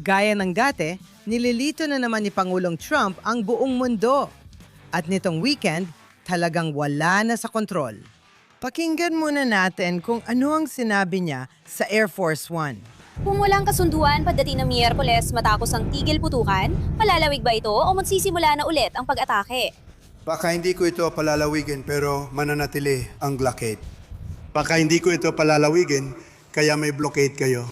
Gaya ng dati, nililito na naman ni Pangulong Trump ang buong mundo. At nitong weekend, talagang wala na sa kontrol. Pakinggan muna natin kung ano ang sinabi niya sa Air Force One. Kung walang kasunduan pagdating ng Miyerkules matapos ang tigil putukan, palalawig ba ito o magsisimula na ulit ang pag-atake? Baka hindi ko ito palalawigin pero mananatili ang blockade. Baka hindi ko ito palalawigin kaya may blockade kayo.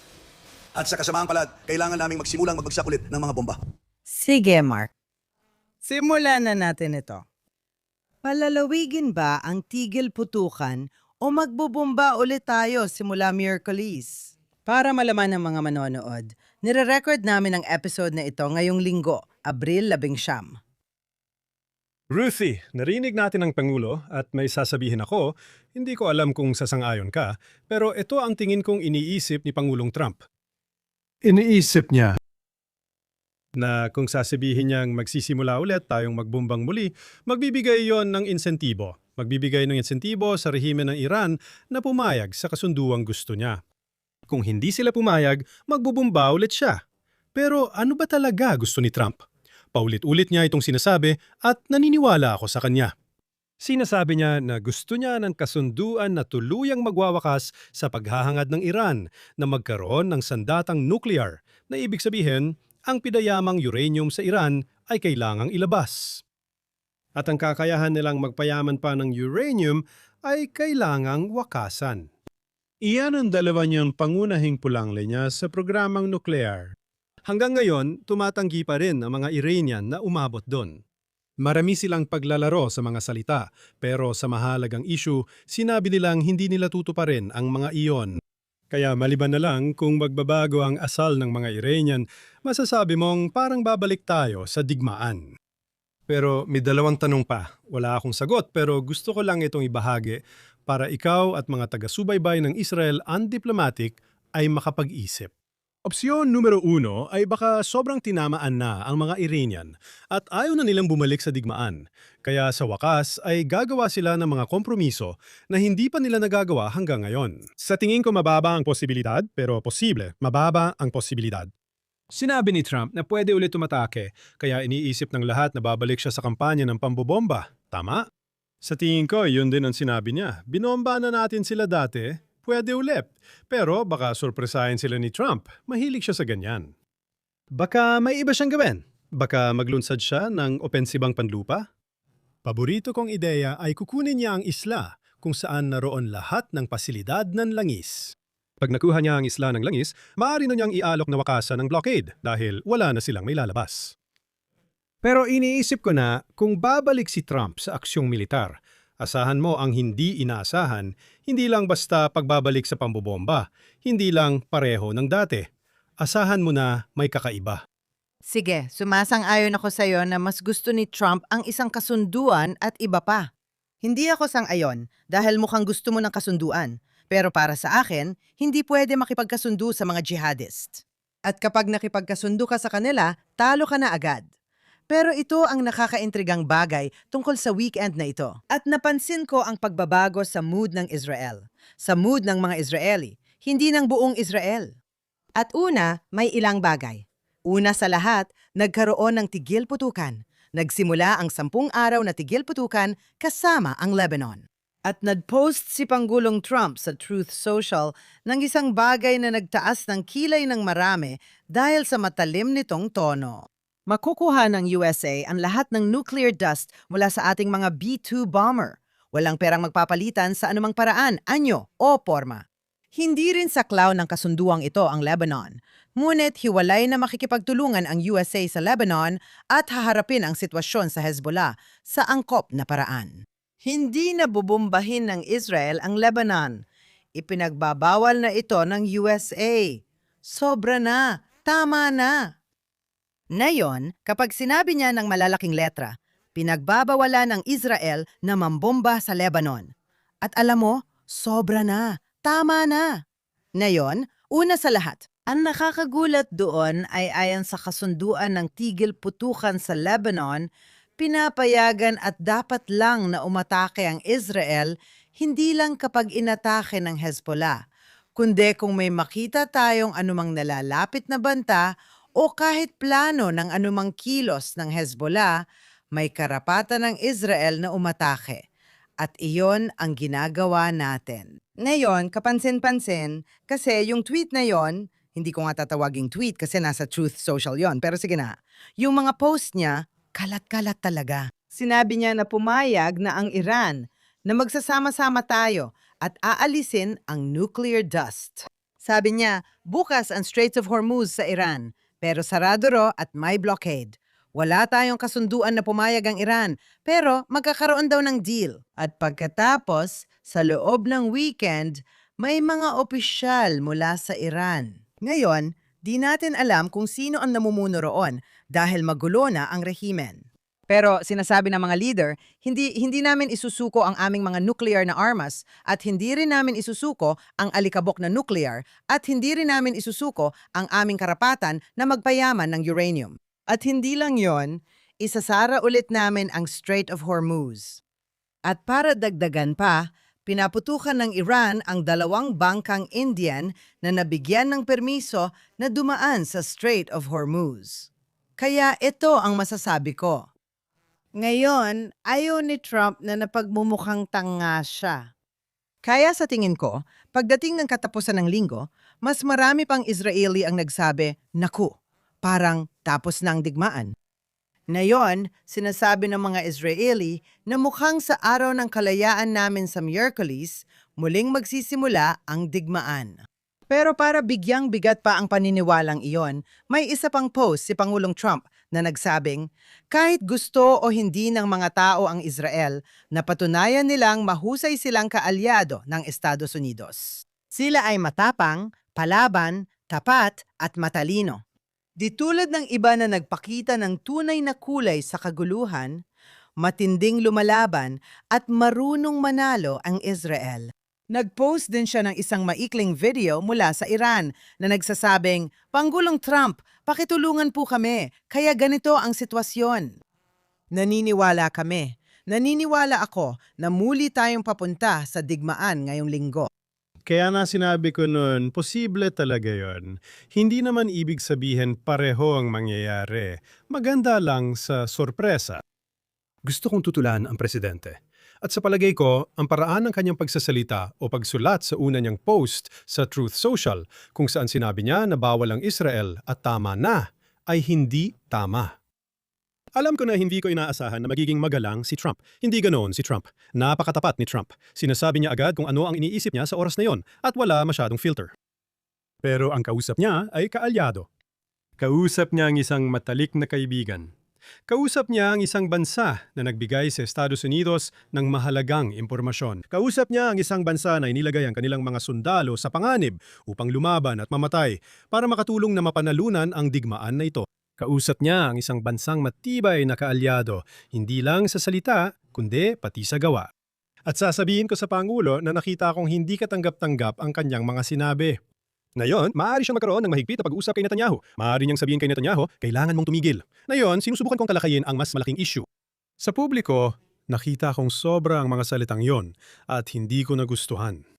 At sa kasamaang palad, kailangan naming magsimulang magbagsak ulit ng mga bomba. Sige, Mark. Simulan na natin ito. Palalawigin ba ang tigil putukan o magbubomba ulit tayo simula Miyerkules? Para malaman ng mga manonood, nire-record namin ang episode na ito ngayong linggo, Abril 11. Ruthie, narinig natin ang Pangulo at may sasabihin ako, hindi ko alam kung sasang-ayon ka, pero ito ang tingin kong iniisip ni Pangulong Trump. Iniisip niya, Na kung sasabihin niyang magsisimula ulit tayong magbumbang muli, magbibigay yon ng insentibo. Magbibigay ng insentibo sa rehimen ng Iran na pumayag sa kasunduang gusto niya. Kung hindi sila pumayag, magbubumba ulit siya. Pero ano ba talaga gusto ni Trump? Paulit-ulit niya itong sinasabi at naniniwala ako sa kanya. Sinasabi niya na gusto niya ng kasunduan na tuluyang magwawakas sa paghahangad ng Iran na magkaroon ng sandatang nuclear, na ibig sabihin, ang pinayamang uranium sa Iran ay kailangang ilabas. At ang kakayahan nilang magpayaman pa ng uranium ay kailangang wakasan. iyan ang dalawa niyang pangunahing pulang linya sa programang nuklear. Hanggang ngayon, tumatanggi pa rin ang mga Iranian na umabot doon. Marami silang paglalaro sa mga salita, pero sa mahalagang issue, sinabi nilang hindi nila tutuparin ang mga iyon. Kaya maliban na lang kung magbabago ang asal ng mga Iranian, masasabi mong parang babalik tayo sa digmaan. Pero may dalawang tanong pa. Wala akong sagot pero gusto ko lang itong ibahagi para ikaw at mga taga-subaybay ng Israel Undiplomatic ay makapag-isip. Opsyon numero 1 ay baka sobrang tinamaan na ang mga Iranian at ayaw na nilang bumalik sa digmaan. Kaya sa wakas ay gagawa sila ng mga kompromiso na hindi pa nila nagagawa hanggang ngayon. Sa tingin ko mababa ang posibilidad pero posible, mababa ang posibilidad. Sinabi ni Trump na pwede ulit tumatake kaya iniisip ng lahat na babalik siya sa kampanya ng pambobomba. Tama? Sa tingin ko yun din ang sinabi niya. Binomba na natin sila dati. Pwede ulit. Pero baka sorpresahin sila ni Trump. Mahilig siya sa ganyan. Baka may iba siyang gawin. Baka maglunsad siya ng opensibang panlupa. Paborito kong ideya ay kukunin niya ang isla kung saan naroon lahat ng pasilidad ng langis. Pag nakuha niya ang isla ng langis, maaari na niyang ialok na wakasan ng blockade dahil wala na silang may lalabas. Pero iniisip ko na kung babalik si Trump sa aksyong militar, asahan mo ang hindi inaasahan, hindi lang basta pagbabalik sa pambobomba, hindi lang pareho ng dati. Asahan mo na may kakaiba. Sige, sumasang-ayon ako sa iyo na mas gusto ni Trump ang isang kasunduan at iba pa. Hindi ako sang-ayon dahil mukhang gusto mo ng kasunduan. Pero para sa akin, hindi pwede makipagkasundo sa mga jihadist. At kapag nakipagkasundo ka sa kanila, talo ka na agad. Pero ito ang nakakaintrigang bagay tungkol sa weekend na ito. At napansin ko ang pagbabago sa mood ng Israel. Sa mood ng mga Israeli, hindi ng buong Israel. At una, may ilang bagay. Una sa lahat, nagkaroon ng tigil putukan. Nagsimula ang 10 araw na tigil putukan kasama ang Lebanon. At nag-post si Pangulong Trump sa Truth Social ng isang bagay na nagtaas ng kilay ng marami dahil sa matalim nitong tono. Makukuha ng USA ang lahat ng nuclear dust mula sa ating mga B-2 bomber. Walang perang magpapalitan sa anumang paraan, anyo o porma. Hindi rin saklaw ng kasunduang ito ang Lebanon. Ngunit hiwalay na makikipagtulungan ang USA sa Lebanon at haharapin ang sitwasyon sa Hezbollah sa angkop na paraan. Hindi na bubombahin ng Israel ang Lebanon. Ipinagbabawal na ito ng USA. Sobra na. Tama na. Ngayon, kapag sinabi niya ng malalaking letra, pinagbabawala ng Israel na mambomba sa Lebanon. At alam mo, sobra na. Tama na. Ngayon, una sa lahat, ang nakakagulat doon ay ayon sa kasunduan ng tigil putukan sa Lebanon, pinapayagan at dapat lang na umatake ang Israel hindi lang kapag inatake ng Hezbollah, kundi kung may makita tayong anumang nalalapit na banta o kahit plano ng anumang kilos ng Hezbollah, may karapatan ng Israel na umatake. At iyon ang ginagawa natin. Ngayon, kapansin-pansin, kasi yung tweet na yon, hindi ko nga tatawaging tweet kasi nasa Truth Social yon, pero sige na, yung mga post niya, kalat-kalat talaga. Sinabi niya na pumayag na ang Iran na magsasama-sama tayo at aalisin ang nuclear dust. Sabi niya, bukas ang Straits of Hormuz sa Iran, pero sarado ro at may blockade. Wala tayong kasunduan na pumayag ang Iran, pero magkakaroon daw ng deal. At pagkatapos, sa loob ng weekend, may mga opisyal mula sa Iran. Ngayon, di natin alam kung sino ang namumuno roon dahil magulo na ang rehimen. Pero sinasabi ng mga leader, hindi namin isusuko ang aming mga nuclear na armas at hindi rin namin isusuko ang alikabok na nuclear at hindi rin namin isusuko ang aming karapatan na magpayaman ng uranium. At hindi lang yon, isasara ulit namin ang Strait of Hormuz. At para dagdagan pa, pinaputukan ng Iran ang 2 bangkang Indian na nabigyan ng permiso na dumaan sa Strait of Hormuz. Kaya ito ang masasabi ko. Ngayon, ayaw ni Trump na napagmumukhang tanga siya. Kaya sa tingin ko, pagdating ng katapusan ng linggo, mas marami pang Israeli ang nagsabi, naku, parang tapos na ang digmaan. Ngayon, sinasabi ng mga Israeli na mukhang sa araw ng kalayaan namin sa Miyerkules, muling magsisimula ang digmaan. Pero para bigyang bigat pa ang paniniwalang iyon, may isa pang post si Pangulong Trump na nagsabing, kahit gusto o hindi ng mga tao ang Israel, napatunayan nilang mahusay silang kaalyado ng Estados Unidos. Sila ay matapang, palaban, tapat at matalino. Di tulad ng iba na nagpakita ng tunay na kulay sa kaguluhan, matinding lumalaban at marunong manalo ang Israel. Nag-post din siya ng isang maikling video mula sa Iran na nagsasabing, Pangulong Trump, pakitulungan po kami, kaya ganito ang sitwasyon. Naniniwala kami. Naniniwala ako na muli tayong papunta sa digmaan ngayong linggo. Kaya na sinabi ko noon, posible talaga yon. Hindi naman ibig sabihin pareho ang mangyayari. Maganda lang sa sorpresa. Gusto kong tutulan ang presidente. At sa palagay ko, ang paraan ng kanyang pagsasalita o pagsulat sa una niyang post sa Truth Social kung saan sinabi niya na bawal ang Israel at tama na, ay hindi tama. Alam ko na hindi ko inaasahan na magiging magalang si Trump. Hindi ganoon si Trump. Napakatapat ni Trump. Sinasabi niya agad kung ano ang iniisip niya sa oras na yon at wala masyadong filter. Pero ang kausap niya ay kaalyado. Kausap niya ang isang matalik na kaibigan. Kausap niya ang isang bansa na nagbigay sa Estados Unidos ng mahalagang impormasyon. Kausap niya ang isang bansa na inilagay ang kanilang mga sundalo sa panganib upang lumaban at mamatay para makatulong na mapanalunan ang digmaan na ito. Kausap niya ang isang bansang matibay na kaalyado, hindi lang sa salita, kundi pati sa gawa. At sasabihin ko sa Pangulo na nakita kong hindi katanggap-tanggap ang kanyang mga sinabi. Ngayon, maaari siyang magkaroon ng mahigpit na pag-uusap kay Netanyahu. Maaari niyang sabihin kay Netanyahu, kailangan mong tumigil. Ngayon, sinusubukan kong talakayin ang mas malaking issue. Sa publiko, nakita kong sobra ang mga salitang yon at hindi ko nagustuhan.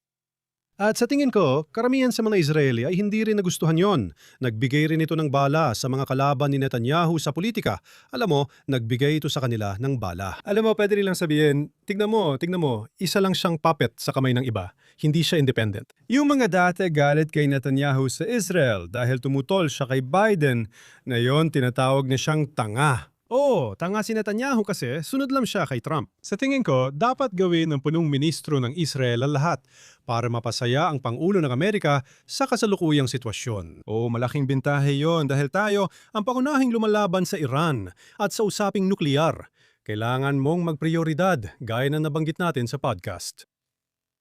At sa tingin ko, karamihan sa mga Israeli ay hindi rin nagustuhan yon. Nagbigay rin ito ng bala sa mga kalaban ni Netanyahu sa politika. Alam mo, nagbigay ito sa kanila ng bala. Alam mo, pwede nilang sabihin, tignan mo, isa lang siyang puppet sa kamay ng iba. Hindi siya independent. Yung mga dati galit kay Netanyahu sa Israel dahil tumutol siya kay Biden, ngayon tinatawag na siyang tanga. Oo, tanga si Netanyahu kasi sunod lang siya kay Trump. Sa tingin ko, dapat gawin ng punong ministro ng Israel ang lahat para mapasaya ang Pangulo ng Amerika sa kasalukuyang sitwasyon. Oo, malaking bintahe yon dahil tayo ang pangunahing lumalaban sa Iran at sa usaping nuklear. Kailangan mong magprioridad gaya na nabanggit natin sa podcast.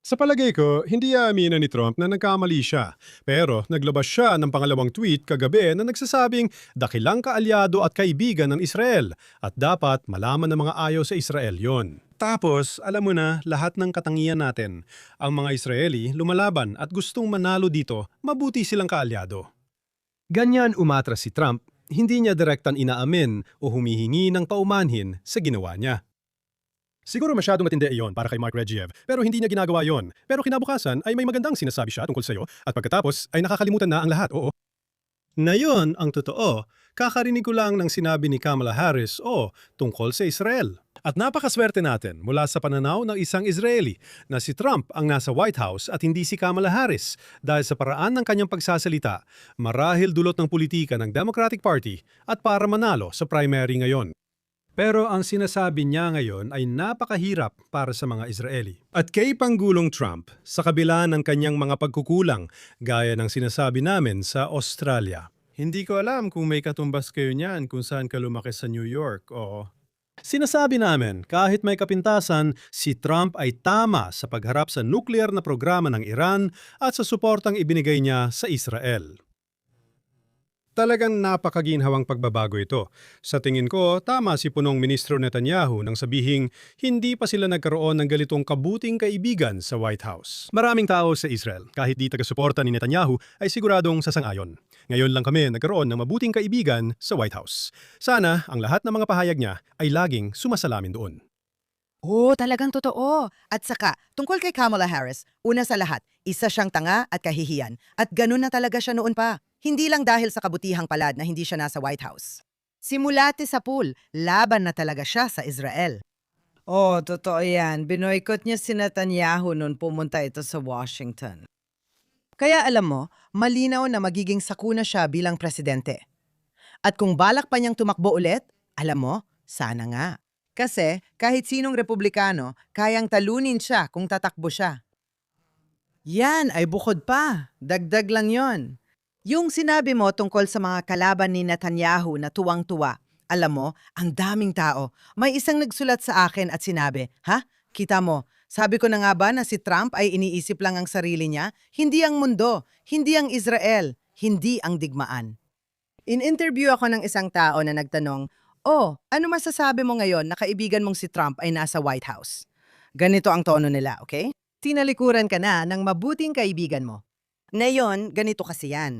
Sa palagay ko, hindi aaminin ni Trump na nagkamali siya. Pero naglabas siya ng pangalawang tweet kagabi na nagsasabing dakilang kaalyado at kaibigan ng Israel at dapat malaman ng mga ayaw sa Israel yon. Tapos, alam mo na, lahat ng katangian natin. Ang mga Israeli lumalaban at gustong manalo dito, mabuti silang kaalyado. Ganyan umatras si Trump, hindi niya direktan inaamin o humihingi ng paumanhin sa ginawa niya. Siguro masyadong matindi iyon para kay Mark Regev, pero hindi niya ginagawa yon. Pero kinabukasan ay may magandang sinasabi siya tungkol sa iyo at pagkatapos ay nakakalimutan na ang lahat, oo. Na yon ang totoo, kakarinig ko lang ng sinabi ni Kamala Harris tungkol sa Israel. At napakaswerte natin mula sa pananaw ng isang Israeli na si Trump ang nasa White House at hindi si Kamala Harris dahil sa paraan ng kanyang pagsasalita, marahil dulot ng politika ng Democratic Party at para manalo sa primary ngayon. Pero ang sinasabi niya ngayon ay napakahirap para sa mga Israeli. At kay Pangulong Trump, sa kabila ng kanyang mga pagkukulang, gaya ng sinasabi namin sa Australia. Hindi ko alam kung may katumbas kayo niyan kung saan ka lumaki sa New York o... Sinasabi namin, kahit may kapintasan, si Trump ay tama sa pagharap sa nuclear na programa ng Iran at sa suportang ibinigay niya sa Israel. Talagang napakaginhawang pagbabago ito. Sa tingin ko, tama si punong Ministro Netanyahu nang sabihing hindi pa sila nagkaroon ng ganitong kabuting kaibigan sa White House. Maraming tao sa Israel, kahit di taga-suporta ni Netanyahu, ay siguradong sasang-ayon. Ngayon lang kami nagkaroon ng mabuting kaibigan sa White House. Sana ang lahat ng mga pahayag niya ay laging sumasalamin doon. Oo, talagang totoo. At saka, tungkol kay Kamala Harris, una sa lahat, isa siyang tanga at kahihiyan. At ganun na talaga siya noon pa. Hindi lang dahil sa kabutihang palad na hindi siya nasa White House. Simulate sa pool, laban na talaga siya sa Israel. Oh, totoo yan. Binoykot niya si Netanyahu noon pumunta ito sa Washington. Kaya alam mo, malinaw na magiging sakuna siya bilang presidente. At kung balak pa niyang tumakbo ulit, alam mo, sana nga. Kasi kahit sinong republikano, kayang talunin siya kung tatakbo siya. Yan ay bukod pa. Dagdag lang yon. Yung sinabi mo tungkol sa mga kalaban ni Netanyahu na tuwang-tuwa, alam mo, ang daming tao. May isang nagsulat sa akin at sinabi, "Ha? Kita mo, sabi ko na nga ba na si Trump ay iniisip lang ang sarili niya? Hindi ang mundo, hindi ang Israel, hindi ang digmaan." In-interview ako ng isang tao na nagtanong, "Oh, ano masasabi mo ngayon na kaibigan mong si Trump ay nasa White House?" Ganito ang tono nila, okay? Tinalikuran ka na ng mabuting kaibigan mo. Ngayon, ganito kasi yan.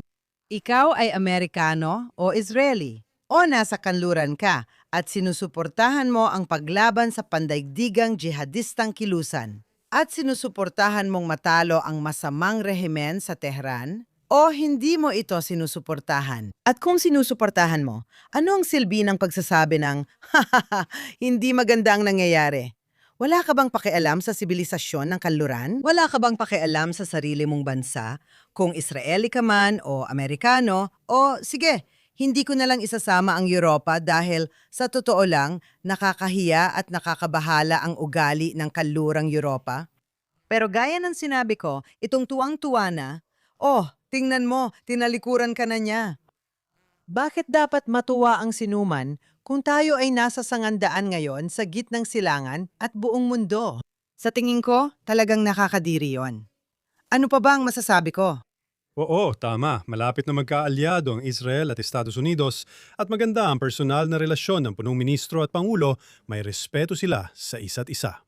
Ikaw ay Amerikano o Israeli o nasa kanluran ka at sinusuportahan mo ang paglaban sa pandaigdigang jihadistang kilusan at sinusuportahan mong matalo ang masamang rehimen sa Tehran o hindi mo ito sinusuportahan. At kung sinusuportahan mo, ano ang silbi ng pagsasabi ng, "Hahaha, hindi maganda ang nangyayari"? Wala ka bang pakialam sa sibilisasyon ng kanluran? Wala ka bang pakialam sa sarili mong bansa? Kung Israeli ka man o Amerikano, o sige, hindi ko na lang isasama ang Europa dahil sa totoo lang, nakakahiya at nakakabahala ang ugali ng kanlurang Europa. Pero gaya ng sinabi ko, itong tuwang-tuwa na, tingnan mo, tinalikuran ka na niya. Bakit dapat matuwa ang sinuman kung tayo ay nasa sangandaan ngayon sa gitnang silangan at buong mundo? Sa tingin ko, talagang nakakadiri yon. Ano pa ba ang masasabi ko? Oo, tama. Malapit na magkaalyado ang Israel at Estados Unidos at maganda ang personal na relasyon ng punong ministro at pangulo, may respeto sila sa isa't isa.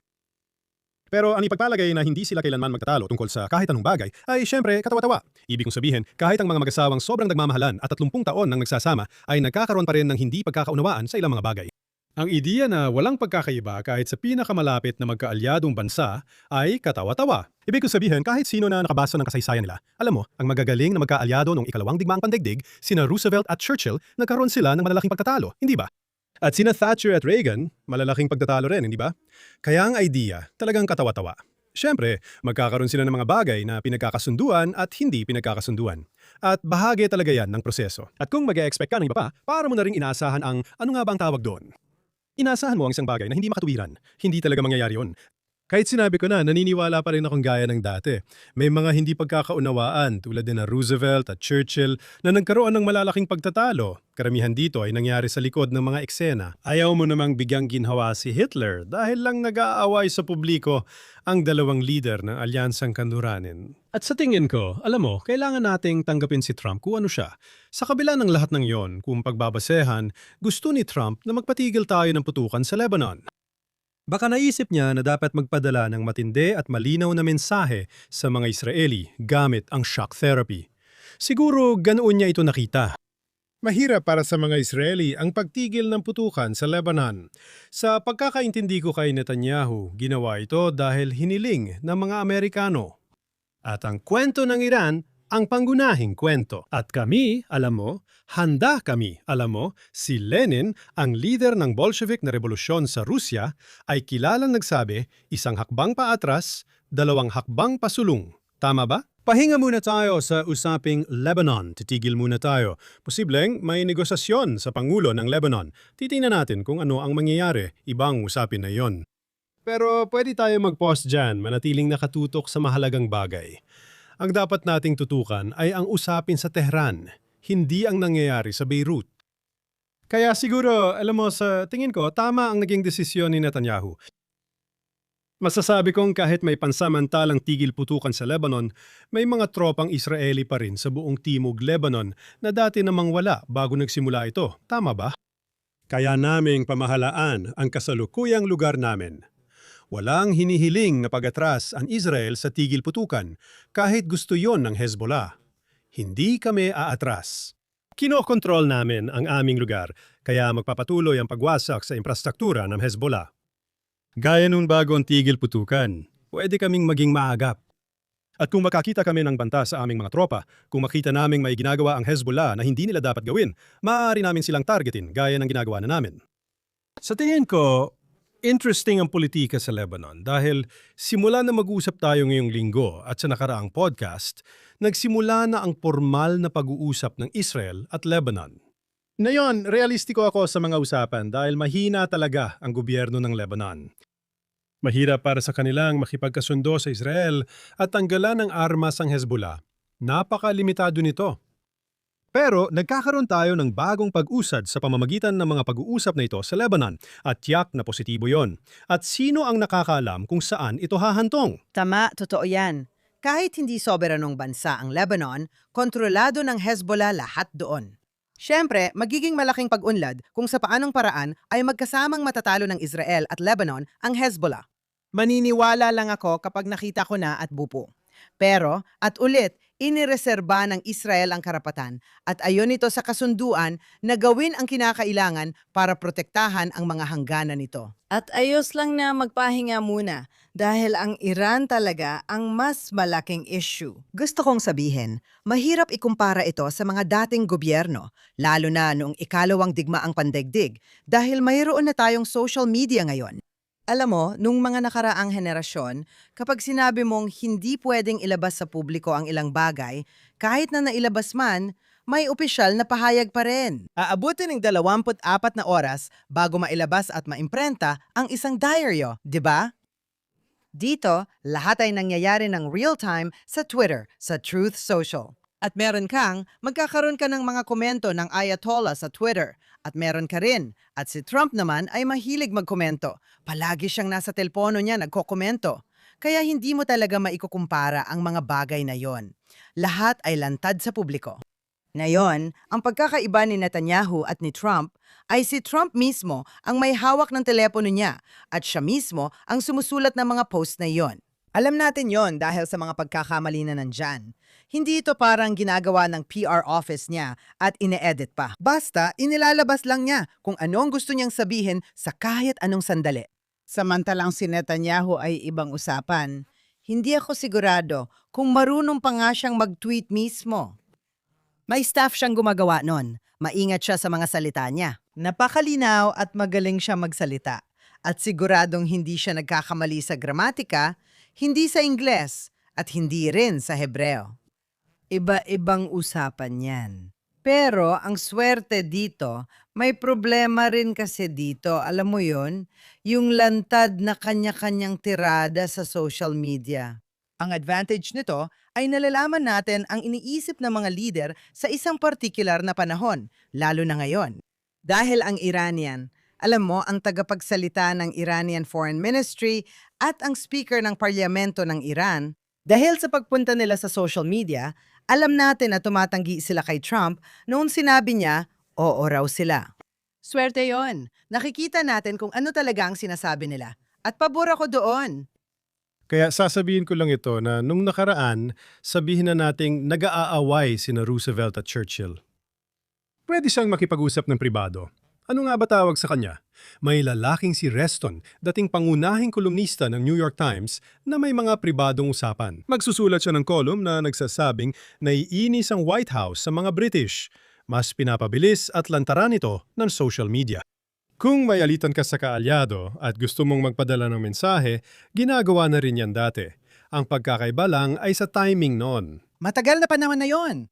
Pero ang ipagpalagay na hindi sila kailanman magtatalo tungkol sa kahit anong bagay ay syempre katawa-tawa. Ibig kong sabihin, kahit ang mga mag-asawang sobrang nagmamahalan at 30 taon nang nagsasama ay nagkakaroon pa rin ng hindi pagkakaunawaan sa ilang mga bagay. Ang ideya na walang pagkakaiba kahit sa pinakamalapit na magkaalyadong bansa ay katawa-tawa. Ibig kong sabihin, kahit sino na nakabasa ng kasaysayan nila, alam mo, ang magagaling na magkaalyado noong ikalawang digmaang pandaigdig, sina Roosevelt at Churchill, nagkaroon sila ng malalaking pagtatalo, hindi ba? At sina Thatcher at Reagan, malalaking pagtatalo rin, hindi ba? Kaya ang idea, talagang katawa-tawa. Siyempre, magkakaroon sila ng mga bagay na pinagkakasunduan at hindi pinagkakasunduan. At bahagi talaga yan ng proseso. At kung mag-e-expect ka ng iba pa, para mo na rin inaasahan ang ano nga ba ang tawag doon? Inaasahan mo ang isang bagay na hindi makatuwiran. Hindi talaga mangyayari yun. Kahit sinabi ko na, naniniwala pa rin akong gaya ng dati. May mga hindi pagkakaunawaan tulad din na Roosevelt at Churchill na nagkaroon ng malalaking pagtatalo. Karamihan dito ay nangyari sa likod ng mga eksena. Ayaw mo namang bigyang ginhawa si Hitler dahil lang nag-aaway sa publiko ang dalawang leader ng alyansang kanluranin. At sa tingin ko, alam mo, kailangan nating tanggapin si Trump kung ano siya. Sa kabila ng lahat ng yon, kung pagbabasehan, gusto ni Trump na magpatigil tayo ng putukan sa Lebanon. Baka naisip niya na dapat magpadala ng matindi at malinaw na mensahe sa mga Israeli gamit ang shock therapy. Siguro ganoon niya ito nakita. Mahirap para sa mga Israeli ang pagtigil ng putukan sa Lebanon. Sa pagkakaintindi ko kay Netanyahu, ginawa ito dahil hiniling ng mga Amerikano. At ang kwento ng Iran, ang pangunahing kwento. At kami, alam mo, handa kami, alam mo, si Lenin, ang leader ng Bolshevik na revolusyon sa Rusya, ay kilalang nagsabi, isang hakbang paatras, dalawang hakbang pasulong. Tama ba? Pahinga muna tayo sa usaping Lebanon. Titigil muna tayo. Posibleng may negosasyon sa Pangulo ng Lebanon. Titingnan natin kung ano ang mangyayari. Ibang usapin na yon. Pero pwede tayo mag-pause dyan, manatiling nakatutok sa mahalagang bagay. Ang dapat nating tutukan ay ang usapin sa Tehran, hindi ang nangyayari sa Beirut. Kaya siguro, alam mo, sa tingin ko, tama ang naging desisyon ni Netanyahu. Masasabi kong kahit may pansamantalang tigil putukan sa Lebanon, may mga tropang Israeli pa rin sa buong timog Lebanon na dati namang wala bago nagsimula ito. Tama ba? Kaya naming pamahalaan ang kasalukuyang lugar namin. Walang hinihiling na pag-atras ang Israel sa tigil putukan kahit gusto yon ng Hezbollah. Hindi kami aatras. Kinokontrol namin ang aming lugar kaya magpapatuloy ang pagwasak sa infrastruktura ng Hezbollah. Gaya nung bago ang tigil putukan, pwede kaming maging maagap. At kung makakita kami ng banta sa aming mga tropa, kung makita naming may ginagawa ang Hezbollah na hindi nila dapat gawin, maaari namin silang targetin gaya ng ginagawa na namin. Sa tingin ko, interesting ang politika sa Lebanon dahil simula na mag-usap tayo ngayong linggo at sa nakaraang podcast, nagsimula na ang formal na pag-uusap ng Israel at Lebanon. Ngayon, realistiko ako sa mga usapan dahil mahina talaga ang gobyerno ng Lebanon. Mahirap para sa kanilang makipagkasundo sa Israel at tanggalan ng armas ang Hezbollah. Napakalimitado nito. Pero nagkakaroon tayo ng bagong pag-usad sa pamamagitan ng mga pag-uusap na ito sa Lebanon at tiyak na positibo yon. At sino ang nakakaalam kung saan ito hahantong? Tama, totoo yan. Kahit hindi soberanong bansa ang Lebanon, kontrolado ng Hezbollah lahat doon. Siyempre, magiging malaking pag-unlad kung sa paanong paraan ay magkasamang matatalo ng Israel at Lebanon ang Hezbollah. Maniniwala lang ako kapag nakita ko na at bupo. Pero, at ulit, inireserba ng Israel ang karapatan at ayon ito sa kasunduan na gawin ang kinakailangan para protektahan ang mga hangganan nito. At ayos lang na magpahinga muna dahil ang Iran talaga ang mas malaking issue. Gusto kong sabihin, mahirap ikumpara ito sa mga dating gobyerno, lalo na noong ikalawang digmaang pandaigdig, dahil mayroon na tayong social media ngayon. Alam mo, nung mga nakaraang henerasyon, kapag sinabi mong hindi pwedeng ilabas sa publiko ang ilang bagay, kahit na nailabas man, may opisyal na pahayag pa rin. Aabutin ng 24 na oras bago mailabas at maimprenta ang isang diaryo, di ba? Dito, lahat ay nangyayari ng real-time sa Twitter, sa Truth Social. At meron kang, magkakaroon ka ng mga komento ng Ayatollah sa Twitter. At meron ka rin. At si Trump naman ay mahilig magkomento. Palagi siyang nasa telepono niya nagkokomento. Kaya hindi mo talaga maikukumpara ang mga bagay na yon. Lahat ay lantad sa publiko. Ngayon, ang pagkakaiba ni Netanyahu at ni Trump ay si Trump mismo ang may hawak ng telepono niya at siya mismo ang sumusulat ng mga post na iyon. Alam natin yon dahil sa mga pagkakamali na nandyan. Hindi ito parang ginagawa ng PR office niya at ine-edit pa. Basta, inilalabas lang niya kung ano ang gusto niyang sabihin sa kahit anong sandali. Samantalang si Netanyahu ay ibang usapan. Hindi ako sigurado kung marunong pa nga siyang mag-tweet mismo. May staff siyang gumagawa nun. Maingat siya sa mga salita niya. Napakalinaw at magaling siya magsalita. At siguradong hindi siya nagkakamali sa gramatika, hindi sa Ingles, at hindi rin sa Hebreo. Iba-ibang usapan yan. Pero ang swerte dito, may problema rin kasi dito, alam mo yon, yung lantad na kanya-kanyang tirada sa social media. Ang advantage nito ay nalalaman natin ang iniisip ng mga leader sa isang partikular na panahon, lalo na ngayon. Dahil ang Iranian, alam mo, ang tagapagsalita ng Iranian Foreign Ministry at ang speaker ng parlamento ng Iran, dahil sa pagpunta nila sa social media, alam natin na tumatanggi sila kay Trump noong sinabi niya, oo raw sila. Swerte yon. Nakikita natin kung ano talaga ang sinasabi nila. At pabor ako doon. Kaya sasabihin ko lang ito na nung nakaraan, sabihin na nating nag-aaway sina Roosevelt at Churchill. Pwede siyang makipag-usap ng pribado. Ano nga ba tawag sa kanya? May lalaking si Reston, dating pangunahing kolumnista ng New York Times na may mga pribadong usapan. Magsusulat siya ng column na nagsasabing naiinis ang White House sa mga British. Mas pinapabilis at lantaran ito ng social media. Kung may alitan ka sa kaalyado at gusto mong magpadala ng mensahe, ginagawa na rin yan dati. Ang pagkakaiba lang ay sa timing noon. Matagal na panahon na yon.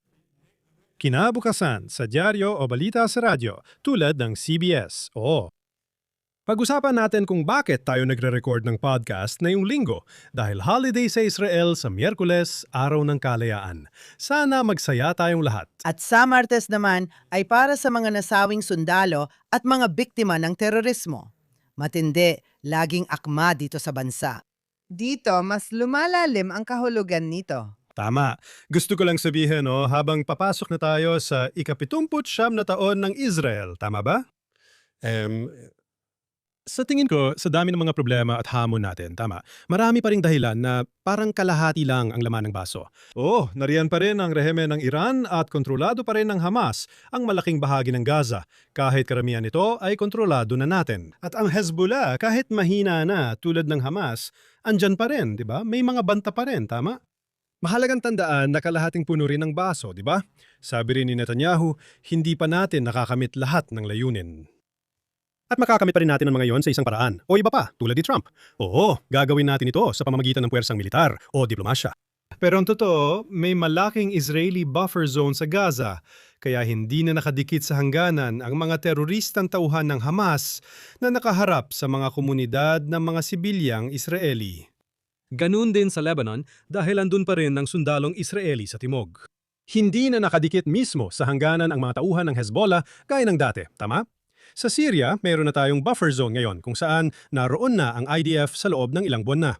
Kinabukasan sa dyaryo o balita sa radyo tulad ng CBS. Oo. Pag-usapan natin kung bakit tayo nagre-record ng podcast ngayong linggo dahil holiday sa Israel sa Miyerkules, Araw ng Kalayaan. Sana magsaya tayong lahat. At sa Martes naman ay para sa mga nasawing sundalo at mga biktima ng terorismo. Matindi, laging akma dito sa bansa. Dito, mas lumalalim ang kahulugan nito. Tama. Gusto ko lang sabihin, habang papasok na tayo sa ika-79 na taon ng Israel, tama ba? Sa tingin ko, sa dami ng mga problema at hamon natin, tama, marami pa ring dahilan na parang kalahati lang ang laman ng baso. Oo, nariyan pa rin ang rehimen ng Iran at kontrolado pa rin ng Hamas ang malaking bahagi ng Gaza, kahit karamihan nito ay kontrolado na natin. At ang Hezbollah, kahit mahina na tulad ng Hamas, andyan pa rin, di ba? May mga banta pa rin, tama? Mahalagang tandaan na kalahating puno rin ng baso, di ba? Sabi rin ni Netanyahu, hindi pa natin nakakamit lahat ng layunin. At makakamit pa rin natin ang mga yon sa isang paraan. O iba pa, tulad ni Trump. Oo, gagawin natin ito sa pamamagitan ng puwersang militar o diplomasya. Pero ang totoo, may malaking Israeli buffer zone sa Gaza, kaya hindi na nakadikit sa hangganan ang mga teroristang tauhan ng Hamas na nakaharap sa mga komunidad ng mga sibilyang Israeli. Ganun din sa Lebanon dahil andun pa rin ang sundalong Israeli sa timog. Hindi na nakadikit mismo sa hangganan ang mga tauhan ng Hezbollah gaya ng dati, tama? Sa Syria, mayroon na tayong buffer zone ngayon kung saan naroon na ang IDF sa loob ng ilang buwan na.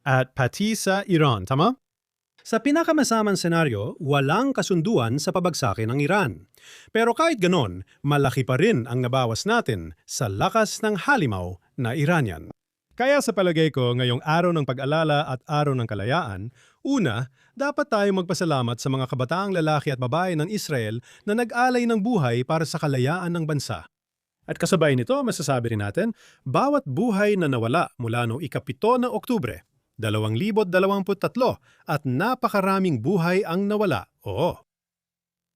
At pati sa Iran, tama? Sa pinakamasamang senaryo, walang kasunduan sa pabagsakin ng Iran. Pero kahit ganon, malaki pa rin ang nabawas natin sa lakas ng halimaw na Iranian. Kaya sa palagay ko, ngayong araw ng pag-alala at araw ng kalayaan, una, dapat tayong magpasalamat sa mga kabataang lalaki at babae ng Israel na nag-alay ng buhay para sa kalayaan ng bansa. At kasabay nito, masasabi rin natin, bawat buhay na nawala mula noong ika-7 ng Oktubre, 2023 at napakaraming buhay ang nawala, oo.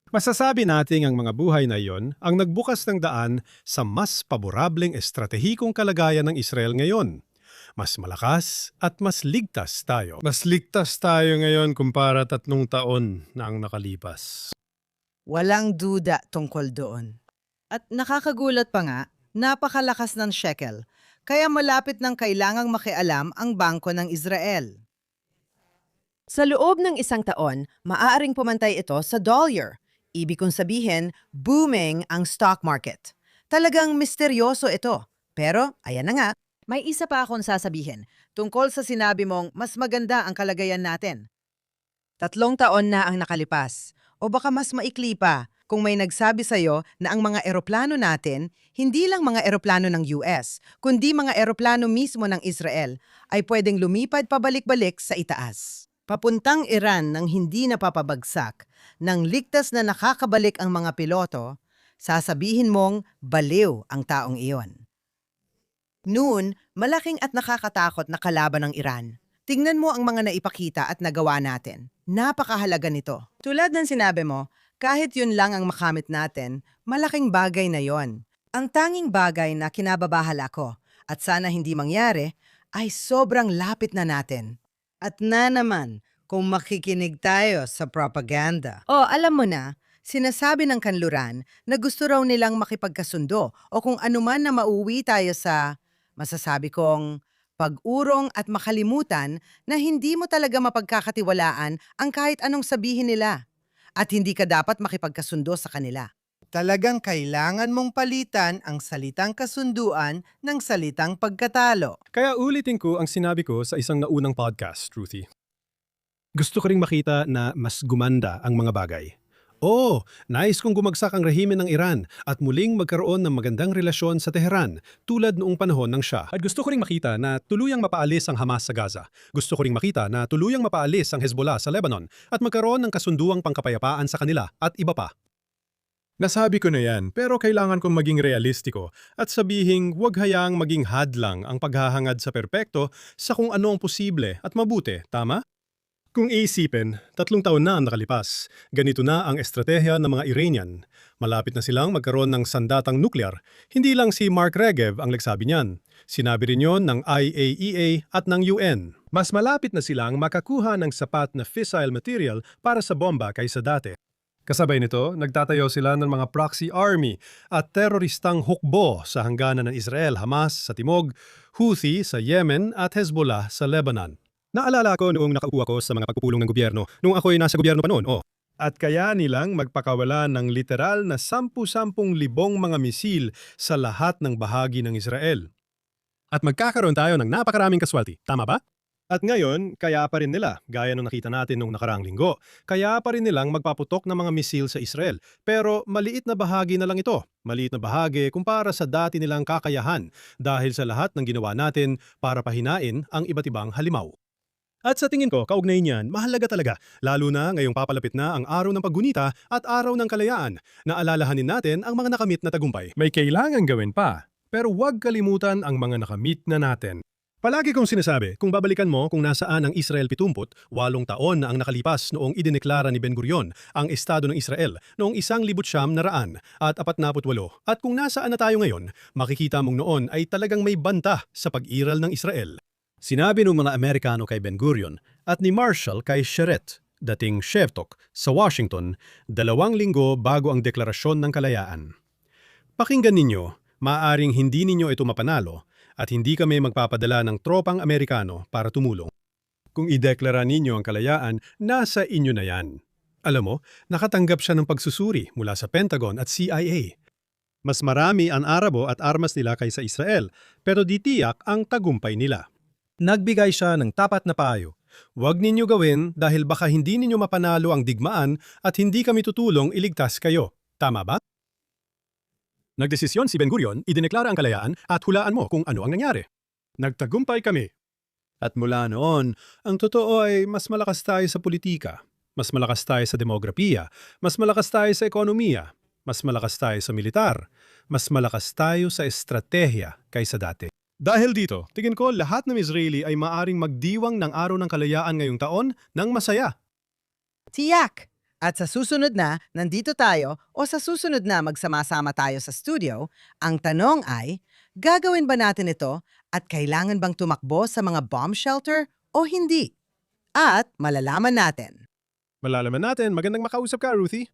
Masasabi natin ang mga buhay na iyon ang nagbukas ng daan sa mas paborableng estratehikong kalagayan ng Israel ngayon. Mas malakas at mas ligtas tayo. Mas ligtas tayo ngayon kumpara 3 taon na ang nakalipas. Walang duda tungkol doon. At nakakagulat pa nga, napakalakas ng shekel, kaya malapit ng kailangang makialam ang bangko ng Israel. Sa loob ng 1 taon, maaaring pumantay ito sa dollar. Ibig kong sabihin, booming ang stock market. Talagang misteryoso ito. Pero, ayan na nga, may isa pa akong sasabihin tungkol sa sinabi mong mas maganda ang kalagayan natin. 3 taon na ang nakalipas. O baka mas maikli pa kung may nagsabi sa'yo na ang mga eroplano natin, hindi lang mga eroplano ng US, kundi mga eroplano mismo ng Israel, ay pwedeng lumipad pabalik-balik sa itaas. Papuntang Iran nang hindi napapabagsak, nang ligtas na nakakabalik ang mga piloto, sasabihin mong baliw ang taong iyon. Noon, malaking at nakakatakot na kalaban ng Iran. Tingnan mo ang mga naipakita at nagawa natin. Napakahalaga nito. Tulad ng sinabi mo, kahit yun lang ang makamit natin, malaking bagay na yon. Ang tanging bagay na kinababahala ko, at sana hindi mangyari, ay sobrang lapit na natin. At na naman, kung makikinig tayo sa propaganda. O alam mo na, sinasabi ng kanluran na gusto raw nilang makipagkasundo o kung anuman na mauwi tayo sa, masasabi kong, pag-urong at makalimutan na hindi mo talaga mapagkakatiwalaan ang kahit anong sabihin nila at hindi ka dapat makipagkasundo sa kanila. Talagang kailangan mong palitan ang salitang kasunduan ng salitang pagkatalo. Kaya ulitin ko ang sinabi ko sa isang naunang podcast, Ruthie. Gusto ko ring makita na mas gumanda ang mga bagay. Nais kong gumagsak ang rehimen ng Iran at muling magkaroon ng magandang relasyon sa Tehran tulad noong panahon ng Shah. At gusto ko ring makita na tuluyang mapaalis ang Hamas sa Gaza. Gusto ko ring makita na tuluyang mapaalis ang Hezbollah sa Lebanon at magkaroon ng kasunduang pangkapayapaan sa kanila at iba pa. Nasabi ko na yan, pero kailangan kong maging realistiko at sabihing huwag hayaang maging hadlang ang paghahangad sa perpekto sa kung ano ang posible at mabuti, tama? Kung iisipin, 3 taon na ang nakalipas. Ganito na ang estratehiya ng mga Iranian. Malapit na silang magkaroon ng sandatang nuklear. Hindi lang si Mark Regev ang nagsabi niyan. Sinabi rin yon ng IAEA at ng UN. Mas malapit na silang makakuha ng sapat na fissile material para sa bomba kaysa dati. Kasabay nito, nagtatayo sila ng mga proxy army at teroristang hukbo sa hangganan ng Israel, Hamas sa Timog, Houthi sa Yemen at Hezbollah sa Lebanon. Naalala ko noong nakaupo ako sa mga pagpupulong ng gobyerno, noong ako'y nasa gobyerno pa noon, At kaya nilang magpakawala ng literal na 10,000 mga misil sa lahat ng bahagi ng Israel. At magkakaroon tayo ng napakaraming kaswalti, tama ba? At ngayon, kaya pa rin nila, gaya ng nakita natin nung nakaraang linggo, kaya pa rin nilang magpaputok ng mga misil sa Israel. Pero maliit na bahagi na lang ito. Maliit na bahagi kumpara sa dati nilang kakayahan dahil sa lahat ng ginawa natin para pahinain ang iba't ibang halimaw. At sa tingin ko, kaugnay niyan, mahalaga talaga, lalo na ngayong papalapit na ang araw ng paggunita at araw ng kalayaan, na alalahanin natin ang mga nakamit na tagumpay. May kailangan gawin pa, pero huwag kalimutan ang mga nakamit na natin. Palagi kong sinasabi, kung babalikan mo kung nasaan ang Israel 78 taon na ang nakalipas noong idineklara ni Ben-Gurion ang Estado ng Israel noong 1948 at kung nasaan na tayo ngayon, makikita mong noon ay talagang may banta sa pag-iral ng Israel. Sinabi ng mga Amerikano kay Ben-Gurion at ni Marshall kay Sheret, dating Shevtok, sa Washington, 2 linggo bago ang deklarasyon ng kalayaan. Pakinggan ninyo, maaaring hindi ninyo ito mapanalo at hindi kami magpapadala ng tropang Amerikano para tumulong. Kung ideklara ninyo ang kalayaan, nasa inyo na yan. Alam mo, nakatanggap siya ng pagsusuri mula sa Pentagon at CIA. Mas marami ang Arabo at armas nila kaysa Israel, pero di tiyak ang tagumpay nila. Nagbigay siya ng tapat na payo. Huwag ninyo gawin dahil baka hindi ninyo mapanalo ang digmaan at hindi kami tutulong iligtas kayo. Tama ba? Nagdesisyon si Ben-Gurion, idineklara ang kalayaan at hulaan mo kung ano ang nangyari. Nagtagumpay kami. At mula noon, ang totoo ay mas malakas tayo sa politika, mas malakas tayo sa demografiya, mas malakas tayo sa ekonomiya, mas malakas tayo sa militar, mas malakas tayo sa estratehiya kaysa dati. Dahil dito, tingin ko lahat ng Israeli ay maaring magdiwang ng araw ng kalayaan ngayong taon ng masaya. Tiyak! At sa susunod na, nandito tayo o sa susunod na magsama-sama tayo sa studio, ang tanong ay, gagawin ba natin ito at kailangan bang tumakbo sa mga bomb shelter o hindi? At malalaman natin. Malalaman natin, magandang makausap ka, Ruthie.